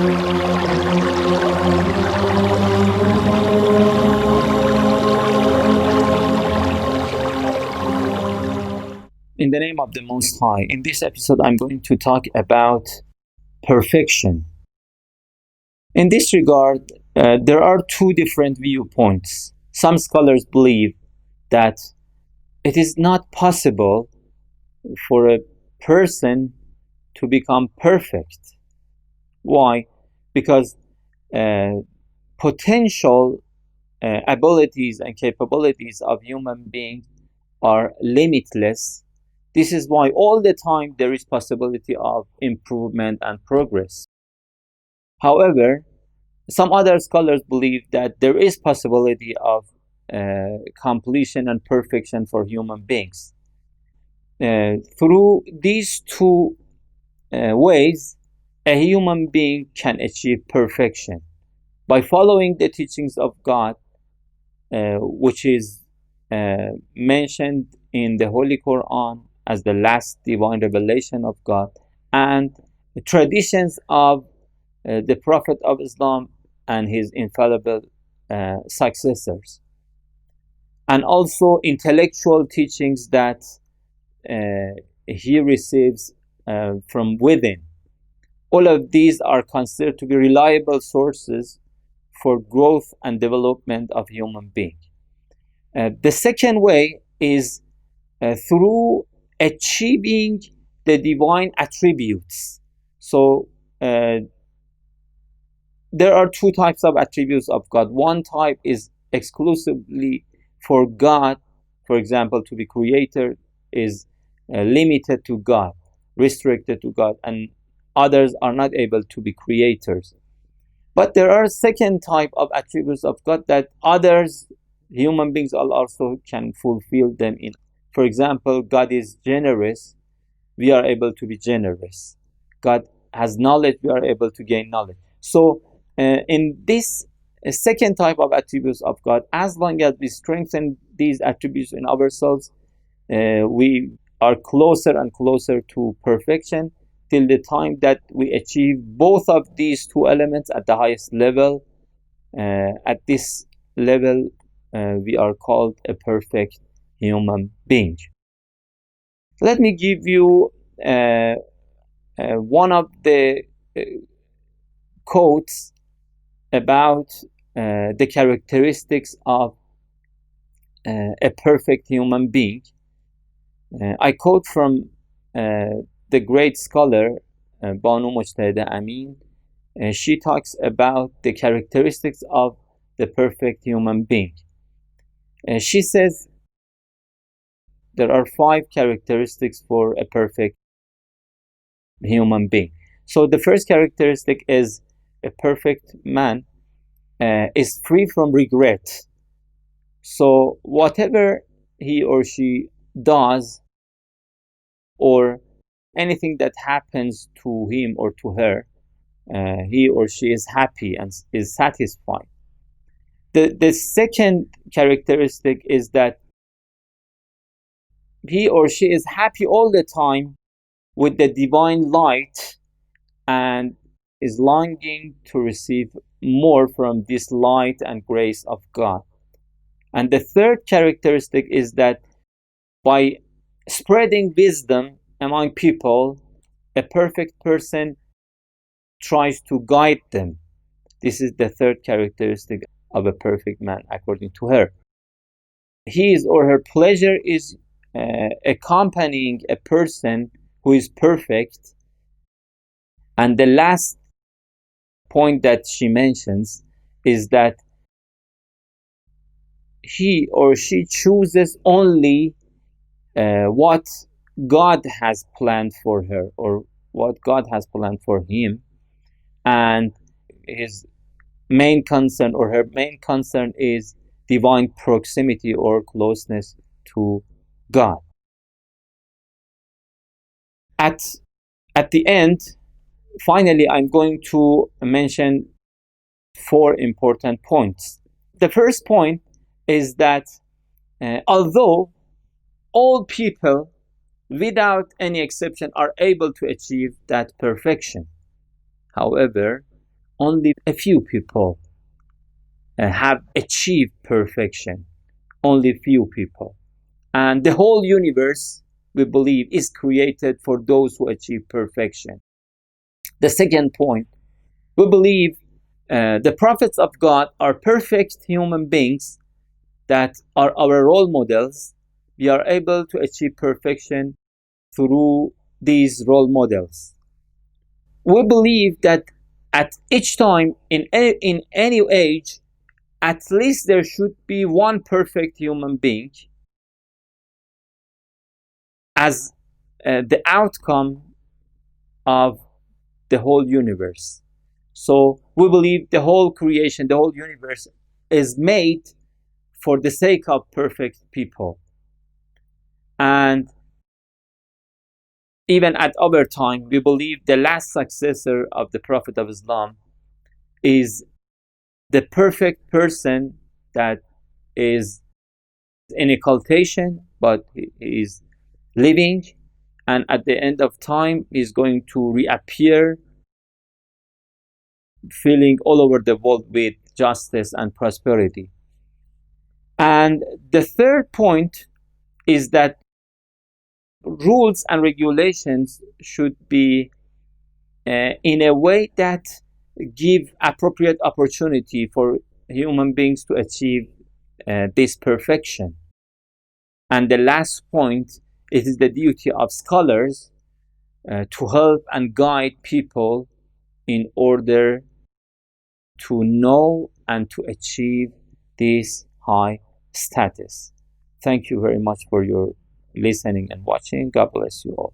In the name of the Most High, in this episode I'm going to talk about perfection. In this regard, there are two different viewpoints. Some scholars believe that it is not possible for a person to become perfect. Why? Because potential abilities and capabilities of human beings are limitless. This is why all the time there is possibility of improvement and progress. However, some other scholars believe that there is possibility of completion and perfection for human beings. Through these two ways, a human being can achieve perfection by following the teachings of God, which is mentioned in the Holy Quran as the last divine revelation of God, and the traditions of the Prophet of Islam and his infallible successors, and also intellectual teachings that he receives from within. All of these are considered to be reliable sources for growth and development of human being. The second way is through achieving the divine attributes. So there are two types of attributes of God. One type is exclusively for God. For example, to be creator is limited to God, restricted to God, and others are not able to be creators. But there are second type of attributes of God that others, human beings, also can fulfill them in. For example, God is generous, we are able to be generous. God has knowledge, we are able to gain knowledge. So in this second type of attributes of God, as long as we strengthen these attributes in ourselves, we are closer and closer to perfection till the time that we achieve both of these two elements at the highest level. At this level, we are called a perfect human being. Let me give you one of the quotes about the characteristics of a perfect human being. I quote from the great scholar Banu Mujtahida Amin. She talks about the characteristics of the perfect human being. She says there are 5 characteristics for a perfect human being. So the first characteristic is a perfect man is free from regret. So whatever he or she does, or anything that happens to him or to her, he or she is happy and is satisfied. The second characteristic is that he or she is happy all the time with the divine light and is longing to receive more from this light and grace of God. And the third characteristic is that by spreading wisdom among people, a perfect person tries to guide them. This is the third characteristic of a perfect man, according to her. His or her pleasure is accompanying a person who is perfect. And the last point that she mentions is that he or she chooses only what God has planned for her or what God has planned for him, and his main concern or her main concern is divine proximity or closeness to God. At the end, finally, I'm going to mention 4 important points. The first point is that although all people, without any exception, are able to achieve that perfection, however, only a few people have achieved perfection. Only few people. And the whole universe, we believe, is created for those who achieve perfection. The second point, we believe the prophets of God are perfect human beings that are our role models. We are able to achieve perfection through these role models. We believe that at each time, in any age, at least there should be one perfect human being as the outcome of the whole universe. So we believe the whole creation, the whole universe is made for the sake of perfect people. And even at our time, we believe the last successor of the Prophet of Islam is the perfect person that is in a cultation, but he is living, and at the end of time is going to reappear, filling all over the world with justice and prosperity. And the third point is that rules and regulations should be in a way that give appropriate opportunity for human beings to achieve this perfection. And the last point, it is the duty of scholars to help and guide people in order to know and to achieve this high status. Thank you very much for your listening and watching. God bless you all.